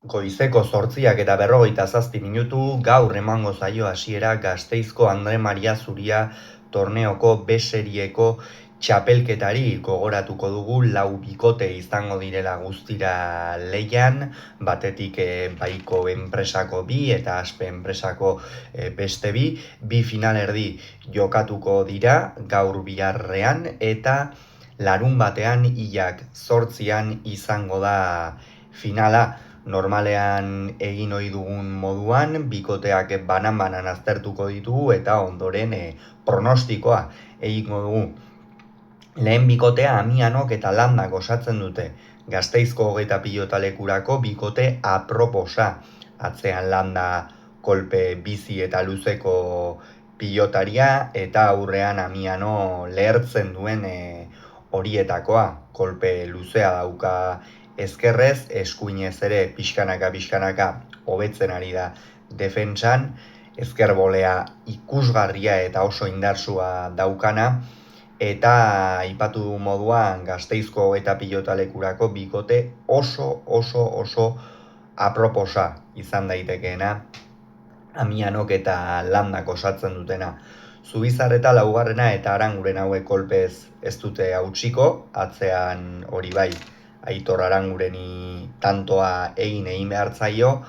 Goizeko 8:47 gaur emango zaio hasiera Gasteizko Andre Maria Zuria torneoko B serieko txapelketari. Gogoratuko dugu 4 bikote izango direla guztira lehian, batetik Baiko enpresako 2 eta Aspe enpresako beste 2 finalerdi jokatuko dira gaur biharrean, eta larunbatean hilak 8 izango da finala. Normalean egin ohi dugun moduan, bikoteak banan-banan aztertuko ditugu eta ondoren pronostikoa egingo dugu. Lehen bikotea Amianok eta Landak osatzen dute. Gasteizko hogeita pilotalekurako bikote aproposa. Atzean Landa kolpe bizi eta luzeko pilotaria, eta aurrean Amiano lehertzen duen horietakoa. Kolpe luzea dauka ezkerrez, eskuinez ere pixkanaka hobetzen ari da defentsan, ezker bolea ikusgarria eta oso indartsua daukana, eta aipatu du moduan Gasteizko eta pilotalekurako bikote oso aproposa izan daitekeena, Amianok eta Landak osatzen dutena. Zubizarreta laugarrena eta Aranguren hauek kolpez ez dute hautsiko, atzean hori bai, Aitor Arangureni tantoa egin behar zaio,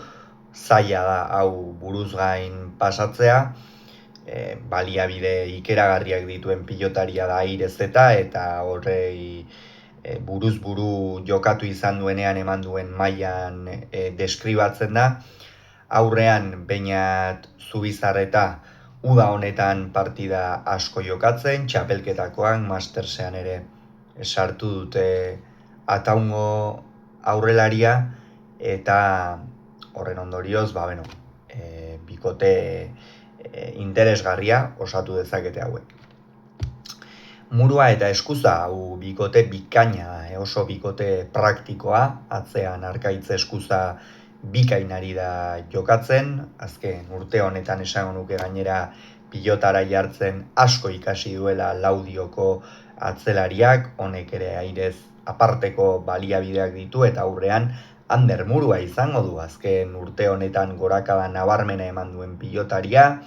zaila da hau buruz gain pasatzea, baliabide ikeragarriak dituen pilotaria da Airezeta, eta horrei buruz buru jokatu izan duenean eman duen mailan deskribatzen da. Aurrean Beñat Zubizarreta uda honetan partida asko jokatzen, txapelketakoan, Mastersean ere sartu dute Ataungo aurrelaria, eta horren ondorioz, bikote interesgarria osatu dezakete hauek. Murua eta Eskuza, hau bikote bikaina da, oso bikote praktikoa, atzean Arkaitz Eskuza bikainari da jokatzen, azken urte honetan esango nuke gainera pilotara jartzen asko ikasi duela Laudioko atzelariak, honek ere Airez aparteko baliabideak ditu, eta aurrean Ander Murua izango du, azken urte honetan gorakada nabarmena eman duen pilotaria,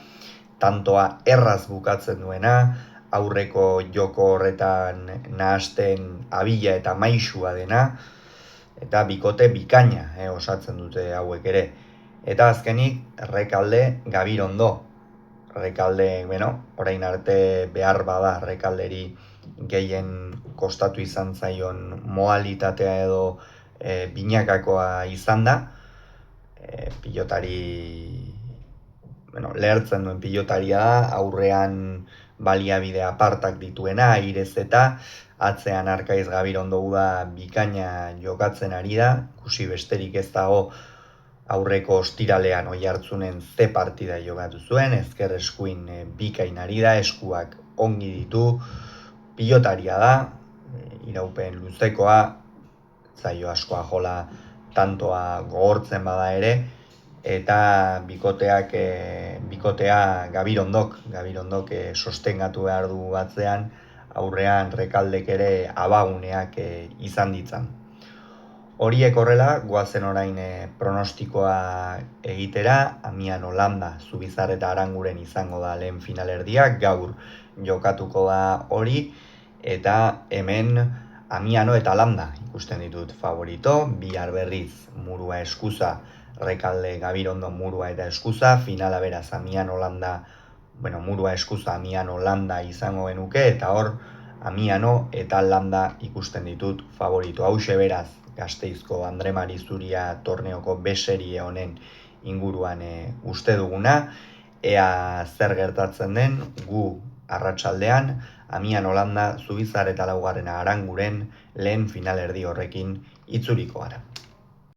tantoa erraz bukatzen duena, aurreko joko horretan nahasten abila eta maisua dena, eta bikote bikaina osatzen dute hauek ere. Eta azkenik Rekalde Gabirondo. Rekalde, orain arte behar bada Rekalderi gehien kostatu izan zaion modalitatea edo binakakoa izan da. Pilotari, lehertzen duen pilotaria da, aurrean baliabide apartak dituena, Airezeta, atzean Arkaiz Gabirondo da bikaina jokatzen ari da, ikusi besterik ez dago. Aurreko ostiralean Oiartzunen ze partida jokatu zuen, ezker eskuin bikainari da, eskuak ongi ditu, pilotaria da, iraupen luzekoa, zaio askoa jola tantoa gogortzen bada ere, eta bikotea Gabirondok sostengatu behar du batzean, aurrean Rekaldek ere abaguneak izan ditzan. Horiek horrela, goazen orain pronostikoa egitera. Amiano Landa, Zubizarreta Aranguren izango da lehen finalerdiak, gaur jokatuko da hori, eta hemen Amiano eta Landa ikusten ditut favorito, bihar berriz Murua Eskuza, Rekalde Gabirondo Murua eta Eskuza, finala beraz Murua Eskuza Amiano Landa izango genuke, eta hor Amiano eta Landa ikusten ditut favorito. Hauxe beraz Gasteizko Andre Maria Zuria torneoko B serie honen inguruan uste duguna, ea zer gertatzen den. Gu arratsaldean Amiano Landa, Zubizarreta laugarrena Aranguren lehen finalerdi horrekin itzuliko gara.